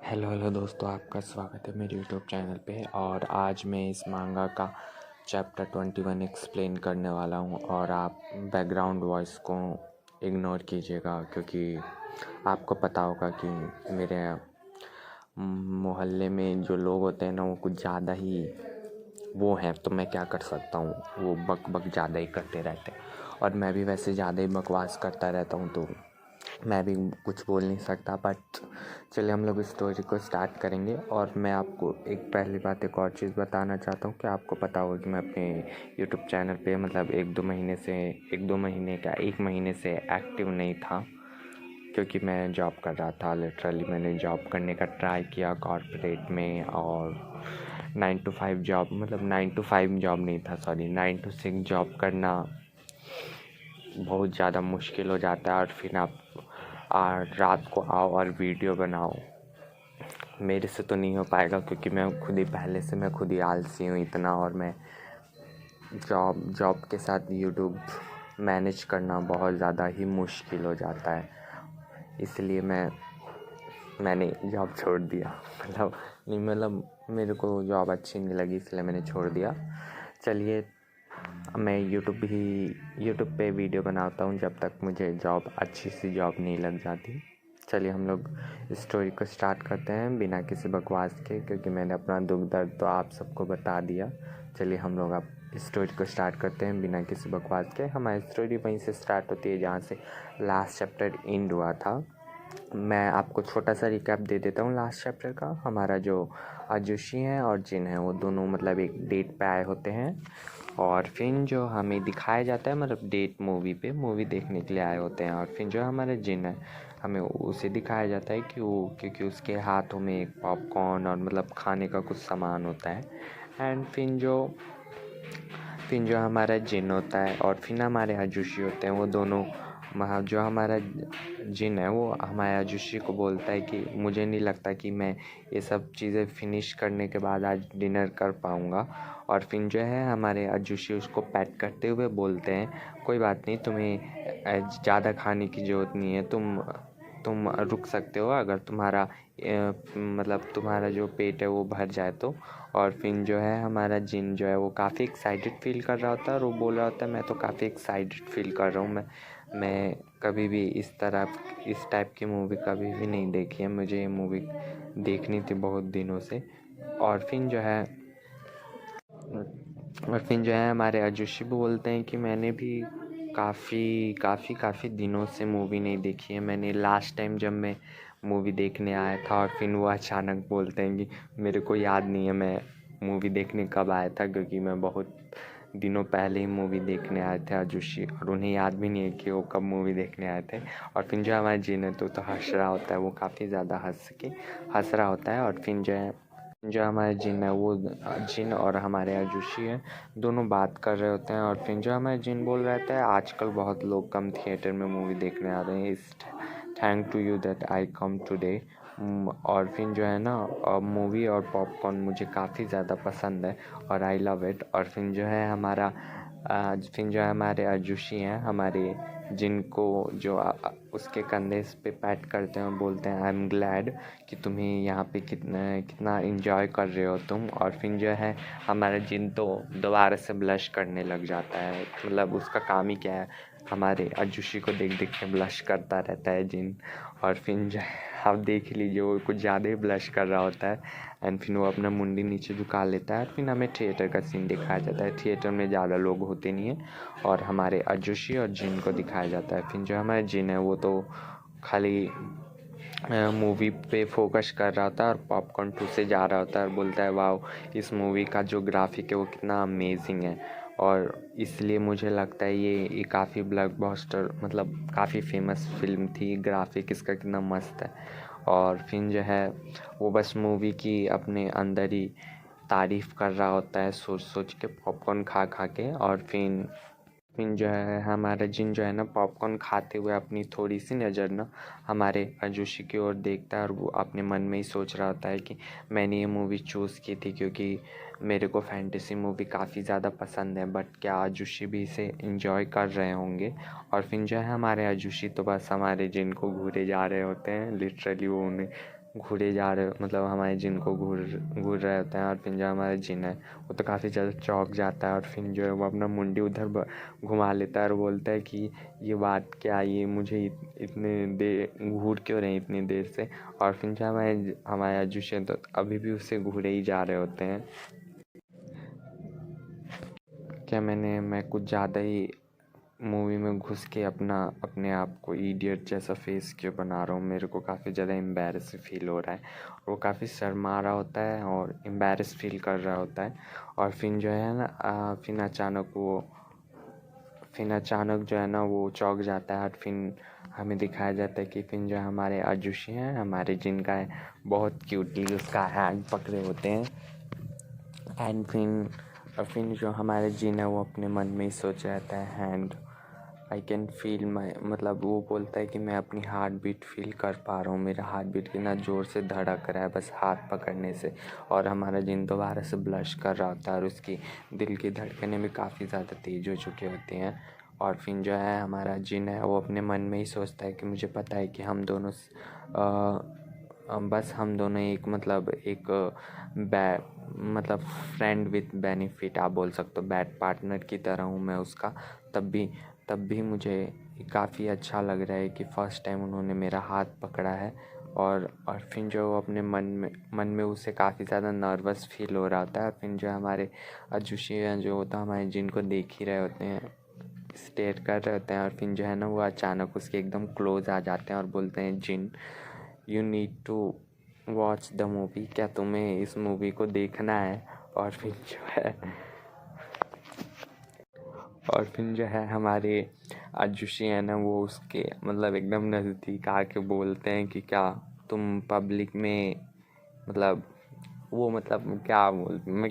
Hello दोस्तों, आपका स्वागत है मेरे यूट्यूब चैनल पे। और आज मैं इस मांगा का चैप्टर 21 एक्सप्लेन करने वाला हूँ। और आप बैकग्राउंड वॉइस को इग्नोर कीजिएगा, क्योंकि आपको पता होगा कि मेरे मोहल्ले में जो लोग होते हैं ना, वो कुछ ज़्यादा ही वो हैं। तो मैं क्या कर सकता हूँ, वो बक बक ज़्यादा ही करते रहते हैं। और मैं भी वैसे ज़्यादा ही बकवास करता रहता हूँ, तो मैं भी कुछ बोल नहीं सकता। बट चलिए हम लोग स्टोरी को स्टार्ट करेंगे। और मैं आपको एक पहली बात एक और चीज़ बताना चाहता हूँ कि आपको पता होगा कि मैं अपने यूट्यूब चैनल पे मतलब एक दो महीने से एक्टिव नहीं था, क्योंकि मैं जॉब कर रहा था। लिटरली मैंने जॉब करने का ट्राई किया कॉर्पोरेट में, और 9 to 5 जॉब, मतलब 9 to 5 जॉब नहीं था, सॉरी 9 to 6 जॉब करना बहुत ज़्यादा मुश्किल हो जाता है। और फिर आप रात को आओ और वीडियो बनाओ, मेरे से तो नहीं हो पाएगा, क्योंकि मैं खुद ही आलसी हूँ इतना। और मैं जॉब के साथ यूट्यूब मैनेज करना बहुत ज़्यादा ही मुश्किल हो जाता है। इसलिए मैंने जॉब छोड़ दिया। मतलब मेरे को जॉब अच्छी नहीं लगी, इसलिए मैंने छोड़ दिया। चलिए मैं यूट्यूब पे वीडियो बनाता हूँ जब तक मुझे अच्छी सी जॉब नहीं लग जाती। चलिए हम लोग स्टोरी को स्टार्ट करते हैं बिना किसी बकवास के, क्योंकि मैंने अपना दुख दर्द तो आप सबको बता दिया। चलिए हम लोग अब स्टोरी को स्टार्ट करते हैं बिना किसी बकवास के। हमारी स्टोरी वहीं से स्टार्ट होती है जहाँ से लास्ट चैप्टर एंड हुआ था। मैं आपको छोटा सा रिकैप दे देता हूँ लास्ट चैप्टर का। हमारा जो आजुशी है और जिन है, वो दोनों मतलब एक डेट पे आए होते हैं। और फिर जो हमें दिखाया जाता है, मतलब डेट मूवी देखने के लिए आए होते हैं। और फिर जो हमारा जिन है, हमें उसे दिखाया जाता है कि वो, क्योंकि उसके हाथों में एक पॉपकॉर्न और मतलब खाने का कुछ सामान होता है। एंड फिर जो हमारा जिन होता है और फिर हमारे आजुशी होते हैं, वो दोनों जो हमारा जिन है वो हमारे आजुशी को बोलता है कि मुझे नहीं लगता कि मैं ये सब चीज़ें फिनिश करने के बाद आज डिनर कर पाऊँगा। और फिर जो है हमारे आजुशी उसको पैट करते हुए बोलते हैं, कोई बात नहीं, तुम्हें ज़्यादा खाने की ज़रूरत नहीं है, तुम रुक सकते हो अगर मतलब तुम्हारा जो पेट है वो भर जाए तो। और फिर जो है हमारा जिन जो है वो काफ़ी एक्साइटेड फील कर रहा होता है, और वो बोल रहा होता है मैं तो काफ़ी एक्साइटेड फील कर रहा हूँ। मैं कभी भी इस टाइप की मूवी कभी भी नहीं देखी है, मुझे ये मूवी देखनी थी बहुत दिनों से। और फिर जो है हमारे आजुशी बोलते हैं कि मैंने भी काफ़ी दिनों से मूवी नहीं देखी है। मैंने लास्ट टाइम जब मैं मूवी देखने आया था, और फिर वो अचानक बोलते हैं कि मेरे को याद नहीं है मैं मूवी देखने कब आया था, क्योंकि मैं बहुत दिनों पहले ही मूवी देखने आए थे आजुशी, और उन्हें याद भी नहीं है कि वो कब मूवी देखने आए थे। और फिर जो हमारा जिन है तो हंस रहा होता है, वो काफ़ी ज़्यादा हंस रहा होता है। और फिर जो हमारे जिन है वो जिन और हमारे आजुशी है दोनों बात कर रहे होते हैं। और फिर जो हमारे जिन बोल रहा था आजकल बहुत लोग कम थिएटर में मूवी देखने आ रहे हैं, इस thank to you that I come today. और फिर जो है ना मूवी और पॉपकॉर्न मुझे काफ़ी ज़्यादा पसंद है, और आई लव इट। और फिर जो है हमारे आजुशी हैं हमारे जिनको जो उसके कंधे पे पैट करते हैं और बोलते हैं आई एम ग्लैड कि तुम्हें यहाँ पे कितना इंजॉय कर रहे हो तुम। और फिर जो है हमारा जिन तो दोबारा से ब्लश करने लग जाता है, मतलब उसका काम ही क्या है, हमारे आजुशी को देख देख के ब्लश करता रहता है जिन। और फिर जो है आप देख लीजिए वो कुछ ज़्यादा ही ब्लश कर रहा होता है। एंड फिर वो अपना मुंडी नीचे झुका लेता है। फिर हमें थिएटर का सीन दिखाया जाता है। थिएटर में ज़्यादा लोग होते नहीं हैं, और हमारे आजुशी और जिन को दिखाया जाता है। फिर जो हमारा जिन है वो तो खाली मूवी पे फोकस कर रहा था और पॉपकॉर्न ठूसे जा रहा होता है, और बोलता है वाह इस मूवी का जो ग्राफिक है वो कितना अमेजिंग है। और इसलिए मुझे लगता है ये काफ़ी ब्लॉकबस्टर, मतलब काफ़ी फेमस फिल्म थी, ग्राफिक इसका कितना मस्त है। और फिर जो है वो बस मूवी की अपने अंदर ही तारीफ़ कर रहा होता है, सोच सोच के, पॉपकॉर्न खा खा के। और फिर जो है हमारा जिन जो है ना पॉपकॉर्न खाते हुए अपनी थोड़ी सी नज़र ना हमारे आजुशी की ओर देखता है, और वो अपने मन में ही सोच रहा होता है कि मैंने ये मूवी चूज़ की थी क्योंकि मेरे को फैंटेसी मूवी काफ़ी ज़्यादा पसंद है, बट क्या आजुशी भी इसे इंजॉय कर रहे होंगे। और फिर जो है हमारे आजुशी तो बस हमारे जिन को घूरे जा रहे होते हैं, लिटरली वो उन्हें घूरे जा रहे मतलब हमारे जिन को घूर घूर रहे होते हैं। और फिर जो हमारा जिन है वो तो काफ़ी ज़्यादा चौंक जाता है और फिर जो है वो अपना मुंडी उधर घुमा लेता है और बोलता है कि ये बात क्या, ये मुझे इतने देर घूर क्यों रहे इतनी देर से। और फिर जो हमारे अजुशन तो अभी भी उससे घूरे ही जा रहे होते हैं। क्या मैं कुछ ज़्यादा ही मूवी में घुस के अपने आप को इडियट जैसा फेस क्यों बना रहा हूँ। मेरे को काफ़ी ज़्यादा एम्बैरेस फील हो रहा है। वो काफ़ी शर्मा रहा होता है और एम्बैरेस फील कर रहा होता है। और फिर जो है ना फिर अचानक जो है ना वो चौंक जाता है। और फिर हमें दिखाया जाता है कि फिर जो हमारे आजुशी हैं हमारे जिनका है बहुत क्यूटली उसका हैंड पकड़े होते हैं। एंड फिर जो हमारे जिन है वो अपने मन में ही सोच रहता है hand I can feel my, मतलब वो बोलता है कि मैं अपनी हार्ट बीट फील कर पा रहा हूँ, मेरा हार्ट बीट कितना ज़ोर से धड़क रहा है बस हाथ पकड़ने से। और हमारा जिन दोबारा से ब्लश कर रहा होता है और उसकी दिल की धड़कनें भी काफ़ी ज़्यादा तेज़ हो चुकी होती हैं। और फिर जो है हमारा जिन है वो अपने मन में ही सोचता है कि मुझे पता है कि हम दोनों बस हम दोनों एक मतलब फ्रेंड विथ बेनिफिट आप बोल सकते हो, बैड पार्टनर की तरह हूँ मैं उसका। तब भी मुझे काफ़ी अच्छा लग रहा है कि फ़र्स्ट टाइम उन्होंने मेरा हाथ पकड़ा है। और फिर जो अपने मन में उसे काफ़ी ज़्यादा नर्वस फील हो रहा होता है। फिर जो हमारे अजुशी जो होता है हमारे जिनको देख ही रहे होते हैं, स्टेयर कर रहे होते हैं। और फिर जो है ना वो अचानक उसके एकदम क्लोज आ जाते हैं और बोलते हैं जिन you need to watch the movie, क्या तुम्हें इस मूवी को देखना है। और फिर जो है हमारे आजुशी है ना वो उसके मतलब एकदम नज़दीक आके बोलते हैं कि क्या तुम पब्लिक में मतलब मैं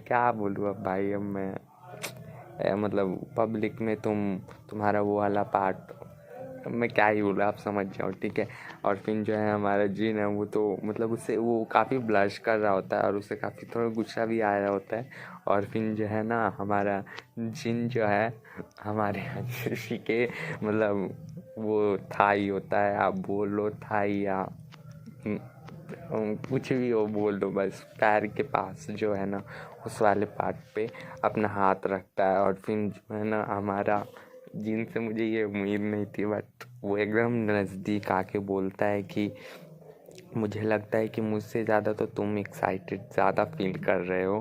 क्या बोलूँ अब भाई। अब मैं मतलब पब्लिक में तुम्हारा वो वाला पार्ट मैं क्या ही बोलूँ, आप समझ जाओ ठीक है। और फिर जो है हमारा जिन है वो तो मतलब उससे वो काफ़ी ब्लश कर रहा होता है और उसे काफ़ी थोड़ा गुस्सा भी आ रहा होता है। और फिर जो है ना हमारा जिन जो है हमारे आजुशी के मतलब वो थाई होता है, आप बोल लो थाई या कुछ भी हो बोल दो, बस पैर के पास जो है ना उस वाले पार्ट पे अपना हाथ रखता है। और फिर जो है ना हमारा जिनसे मुझे ये उम्मीद नहीं थी बट वो एकदम नज़दीक आके बोलता है कि मुझे लगता है कि मुझसे ज़्यादा तो तुम एक्साइटेड ज़्यादा फील कर रहे हो।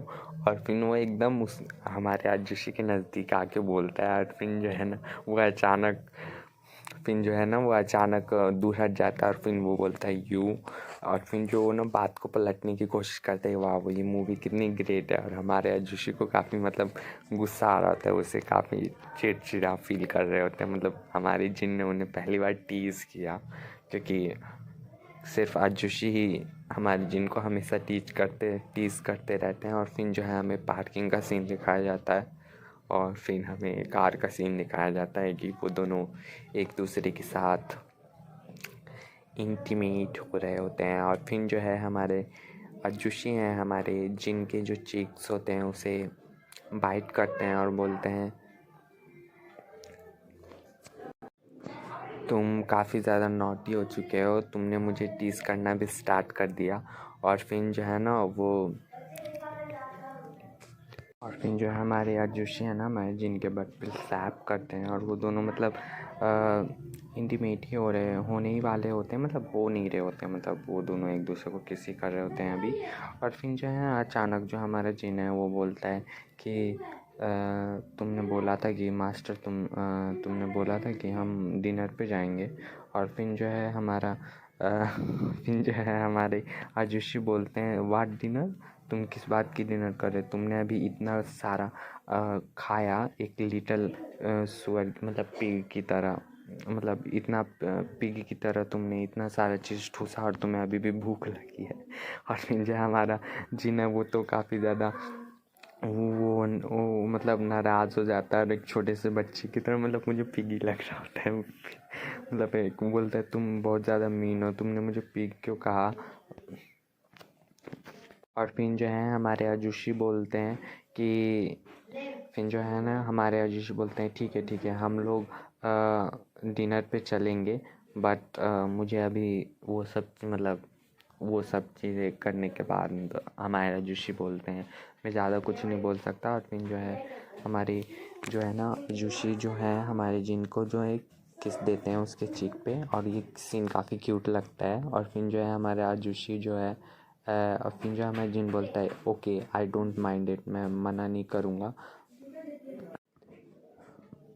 और फिर वो एकदम उस हमारे आजुशी के नज़दीक आके बोलता है। और फिर जो है ना वो अचानक दूर हट जाता है और फिर वो बोलता है यू। और फिर जो ना बात को पलटने की कोशिश करते हैं, वाह वो ये मूवी कितनी ग्रेट है। और हमारे आजुशी को काफ़ी मतलब गुस्सा आ रहा होता है, उसे काफ़ी चिड़चिड़ा फील कर रहे होते हैं। मतलब हमारे जिन ने उन्हें पहली बार टीज़ किया, क्योंकि सिर्फ आजुशी ही हमारे जिन को हमेशा टीज़ करते रहते हैं। और फिर जो है हमें पार्किंग का सीन दिखाया जाता है और फिर हमें कार का सीन दिखाया जाता है कि वो दोनों एक दूसरे के साथ इंटीमेट हो रहे होते हैं। और फिर जो है हमारे आजुशी हैं हमारे जिन के जो चीक्स होते हैं उसे बाइट करते हैं और बोलते हैं तुम काफ़ी ज़्यादा नॉटी हो चुके हो, तुमने मुझे टीज़ करना भी स्टार्ट कर दिया। और फिर जो है ना हमारे आजुशी है ना हमारे जिनके बट पे स्लैप करते हैं और वो दोनों मतलब इंटीमेट ही होने ही वाले होते हैं, मतलब हो नहीं रहे होते हैं, मतलब वो दोनों एक दूसरे को किसी कर रहे होते हैं अभी। और फिर जो है अचानक जो हमारा जिन है वो बोलता है कि तुमने बोला था कि मास्टर तुमने बोला था कि हम डिनर पे जाएंगे। और फिर जो है हमारे आजुशी बोलते हैं व्हाट डिनर, तुम किस बात की डिनर कर रहे, तुमने अभी इतना सारा खाया एक लिटिल सुअर मतलब पिग की तरह, मतलब इतना पिग की तरह तुमने इतना सारा चीज़ ठूसा और तुम्हें अभी भी भूख लगी है। और फिर जो हमारा जिन है वो तो काफ़ी ज़्यादा वो मतलब नाराज़ हो जाता है और एक छोटे से बच्चे की तरह, मतलब मुझे पिगी लग रहा होता है। मतलब एक बोलता है तुम बहुत ज़्यादा मीन हो, तुमने मुझे पिग क्यों कहा। और फिर जो है हमारे आजुशी बोलते हैं कि फिर जो है ना हमारे आजुशी बोलते हैं ठीक है हम लोग डिनर पे चलेंगे बट मुझे अभी वो सब मतलब वो सब चीज़ें करने के बाद हमारे जुशी बोलते हैं, मैं ज़्यादा कुछ नहीं बोल सकता। और फिर जो है हमारी जो है ना जुशी जो है हमारे जिन को जो है किस देते हैं उसके चीक पे, और ये सीन काफ़ी क्यूट लगता है। और फिर जो है हमारा जुशी जो है और फिर जो है हमारा जिन बोलता है okay I don't mind it, मैं मना नहीं करूँगा।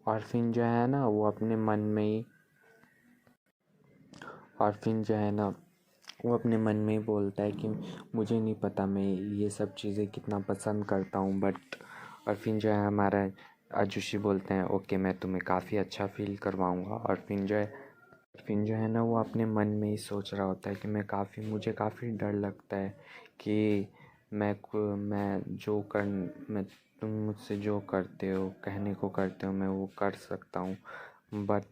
और फिर जो है ना वो अपने मन में ही और फिर जो है ना वो अपने मन में ही बोलता है कि मुझे नहीं पता मैं ये सब चीज़ें कितना पसंद करता हूँ बट। और फिर जो है हमारा आजुशी बोलते हैं ओके मैं तुम्हें काफ़ी अच्छा फील करवाऊँगा। और फिर जो है ना वो अपने मन में ही सोच रहा होता है कि मुझे काफ़ी डर लगता है कि मैं तुम मुझसे जो करते हो कहने को करते हो मैं वो कर सकता हूँ, बट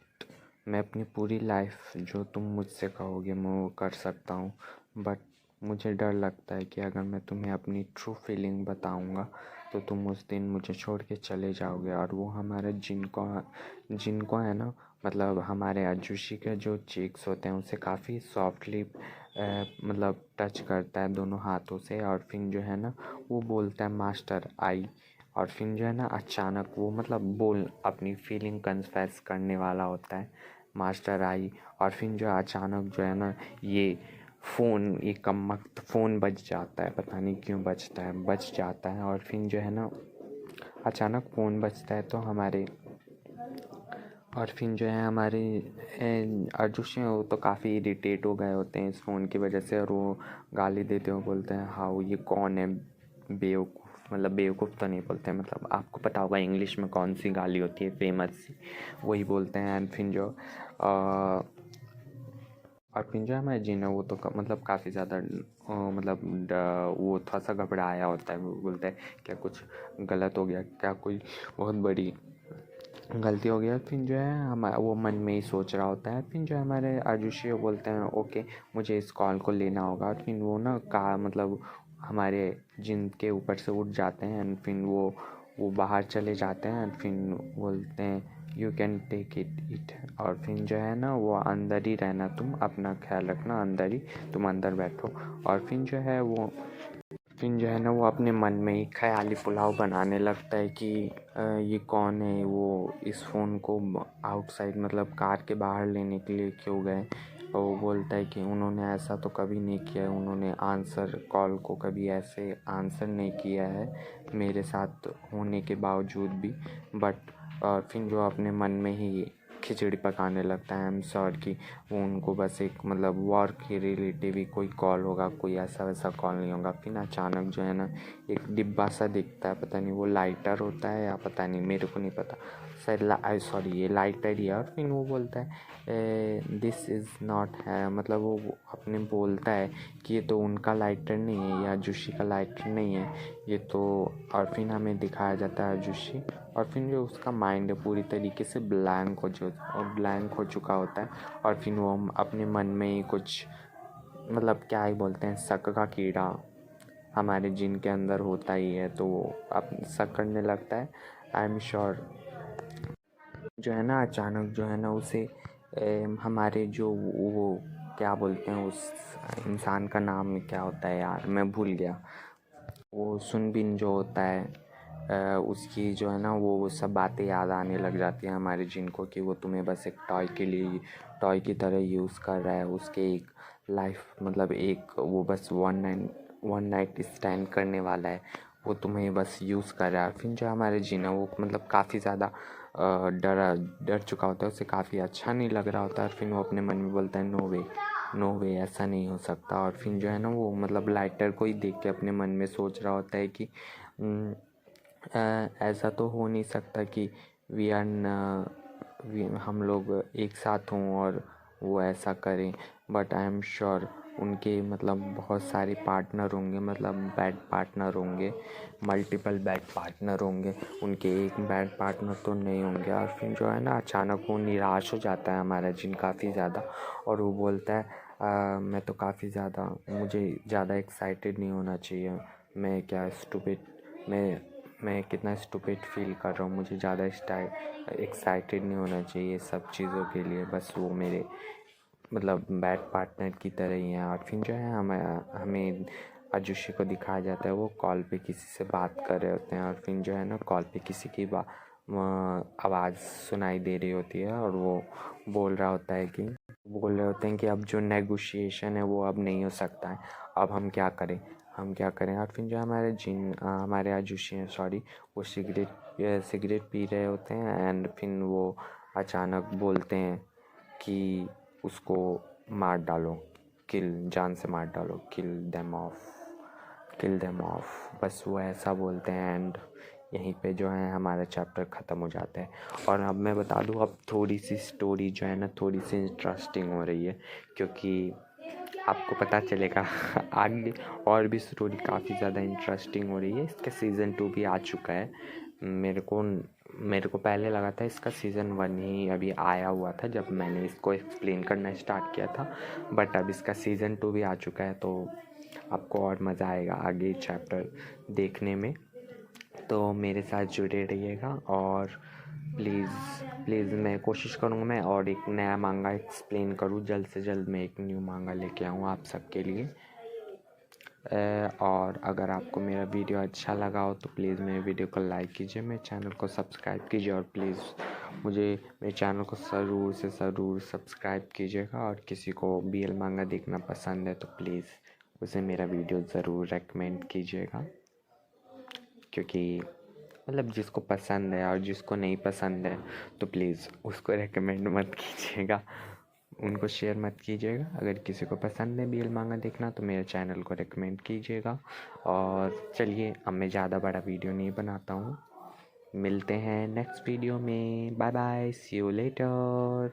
मैं अपनी पूरी लाइफ जो तुम मुझसे कहोगे मैं वो कर सकता हूँ। बट मुझे डर लगता है कि अगर मैं तुम्हें अपनी ट्रू फीलिंग बताऊँगा तो तुम उस दिन मुझे छोड़ के चले जाओगे। और वो हमारे जिनको है ना मतलब हमारे आजुशी के जो चीक्स होते हैं उसे काफ़ी सॉफ्टली मतलब टच करता है दोनों हाथों से। और फिर जो है ना वो बोलता है मास्टर आई। और फिर जो है ना अचानक वो मतलब अपनी फीलिंग कन्फेस करने वाला होता है मास्टर आई। और फिर जो अचानक जो है ना ये कमबख्त फ़ोन बज जाता है, पता नहीं क्यों बज जाता है। और फिर जो है ना अचानक फ़ोन बजता है तो हमारे अर्जुन वो तो काफ़ी इरिटेट हो गए होते हैं इस फ़ोन की वजह से, और वो गाली देते हुए बोलते हैं हाँ ये कौन है बेवकूफ़, मतलब बेवकूफ़ तो नहीं बोलते हैं, मतलब आपको पता होगा इंग्लिश में कौन सी गाली होती है फेमस सी, वही बोलते हैं। एंड फिर जो और फिर जो हमारा जिन है वो तो मतलब काफ़ी ज़्यादा मतलब वो थोड़ा सा घबराया होता है। वो बोलता है क्या कुछ गलत हो गया, क्या कोई बहुत बड़ी गलती हो गया। फिर जो है वो मन में ही सोच रहा होता है। फिर जो है हमारे आजुशी बोलते हैं ओके मुझे इस कॉल को लेना होगा। और फिर वो ना मतलब हमारे जिन के ऊपर से उठ जाते हैं एंड फिर वो बाहर चले जाते हैं एंड फिर बोलते हैं यू कैन टेक इट। और फिर जो है ना वो अंदर ही रहना, तुम अपना ख्याल रखना, अंदर ही तुम अंदर बैठो। और फिर जो है ना वो अपने मन में ही ख़याली पुलाव बनाने लगता है कि ये कौन है, वो इस फ़ोन को आउटसाइड मतलब कार के बाहर लेने के लिए क्यों गए। और वो बोलता है कि उन्होंने ऐसा तो कभी नहीं किया है, उन्होंने आंसर कॉल को कभी ऐसे आंसर नहीं किया है मेरे साथ होने के बावजूद भी। बट और फिर जो अपने मन में ही खिचड़ी पकाने लगता है। आई एम श्योर कि वो उनको बस एक मतलब वर्क के रिलेटिव ही कोई कॉल होगा, कोई ऐसा वैसा कॉल नहीं होगा। फिर अचानक जो है ना एक डिब्बा सा दिखता है, पता नहीं वो लाइटर होता है या पता नहीं, मेरे को नहीं पता, शायद सॉरी ये लाइटर ही है। और फिर वो बोलता है दिस इज़ नॉट है, मतलब वो अपने बोलता है कि ये तो उनका लाइटर नहीं है या जुशी का लाइटर नहीं है ये तो। और फिर हमें दिखाया जाता है जुशी, और फिर जो उसका माइंड है पूरी तरीके से ब्लैंक हो चुका होता है। और फिर वो अपने मन में ही कुछ मतलब क्या ही बोलते हैं शक का कीड़ा हमारे जिन के अंदर होता ही है, तो वो अब शक करने लगता है। आई एम श्योर जो है ना अचानक जो है ना उसे हमारे जो वो क्या बोलते हैं उस इंसान का नाम क्या होता है यार मैं भूल गया, वो सुनबिन जो होता है उसकी जो है ना वो सब बातें याद आने लग जाती हैं हमारे जिन को कि वो तुम्हें बस एक टॉय की तरह यूज़ कर रहा है। उसके एक लाइफ मतलब एक वो बस वन नाइट स्टैंड करने वाला है, वो तुम्हें बस यूज़ कर रहा है। फिर जो हमारे जिन है वो मतलब काफ़ी ज़्यादा डर चुका होता है, उसे काफ़ी अच्छा नहीं लग रहा होता है। फिर वो अपने मन में बोलता है नो वे ऐसा नहीं हो सकता। और फिर जो है ना वो मतलब लाइटर को ही देख के अपने मन में सोच रहा होता है कि ऐसा तो हो नहीं सकता कि हम लोग एक साथ हों और वो ऐसा करें। बट आई एम श्योर उनके मतलब बहुत सारे पार्टनर होंगे, मतलब बैड पार्टनर होंगे, मल्टीपल बैड पार्टनर होंगे, उनके एक बैड पार्टनर तो नहीं होंगे। और फिर जो है ना अचानक वो निराश हो जाता है हमारा जिन काफ़ी ज़्यादा, और वो बोलता है मैं तो काफ़ी ज़्यादा मुझे ज़्यादा एक्साइटेड नहीं होना चाहिए, मैं क्या स्टूपिड मैं कितना स्टूपिड फील कर रहा हूँ, मुझे ज़्यादा एक्साइटेड नहीं होना चाहिए सब चीज़ों के लिए, बस वो मेरे मतलब बैड पार्टनर की तरह ही हैं। और फिर जो है हमें आजुशी को दिखाया जाता है वो कॉल पे किसी से बात कर रहे होते हैं, और फिर जो है ना कॉल पे किसी की आवाज़ सुनाई दे रही होती है, और वो बोल रहा होता है कि बोल रहे होते हैं कि अब जो नेगोशिएशन है वो अब नहीं हो सकता है, अब हम क्या करें, हम क्या करें। और फिर जो हमारे आजुशी हैं, सॉरी, वो सिगरेट पी रहे होते हैं, एंड फिर वो अचानक बोलते हैं कि उसको मार डालो, जान से मार डालो, किल देम ऑफ, बस वो ऐसा बोलते हैं। एंड यहीं पे जो है हमारा चैप्टर ख़त्म हो जाता है। और अब मैं बता दूँ, अब थोड़ी सी स्टोरी जो है ना थोड़ी सी इंटरेस्टिंग हो रही है, क्योंकि आपको पता चलेगा आगे और भी स्टोरी काफ़ी ज़्यादा इंटरेस्टिंग हो रही है। इसका सीज़न 2 भी आ चुका है। मेरे को पहले लगा था इसका सीज़न 1 ही अभी आया हुआ था जब मैंने इसको एक्सप्लेन करना स्टार्ट किया था, बट अब इसका सीज़न 2 भी आ चुका है, तो आपको और मज़ा आएगा आगे चैप्टर देखने में। तो मेरे साथ जुड़े रहिएगा, और प्लीज़ मैं कोशिश करूँगा मैं और एक नया मांगा एक्सप्लेन करूँ, जल्द से जल्द मैं एक न्यू मांगा लेके आऊँ आप सबके लिए। और अगर आपको मेरा वीडियो अच्छा लगा हो तो प्लीज़ मेरे वीडियो को लाइक कीजिए, मेरे चैनल को सब्सक्राइब कीजिए, और प्लीज़ मेरे चैनल को ज़रूर सब्सक्राइब कीजिएगा। और किसी को BL मांगा देखना पसंद है तो प्लीज़ उसे मेरा वीडियो ज़रूर रेकमेंड कीजिएगा, क्योंकि मतलब जिसको पसंद है और जिसको नहीं पसंद है तो प्लीज़ उसको रेकमेंड मत कीजिएगा, उनको शेयर मत कीजिएगा। अगर किसी को पसंद है BL मांगा देखना तो मेरे चैनल को रेकमेंड कीजिएगा। और चलिए, अब मैं ज़्यादा बड़ा वीडियो नहीं बनाता हूँ, मिलते हैं नेक्स्ट वीडियो में। Bye bye, see you letter.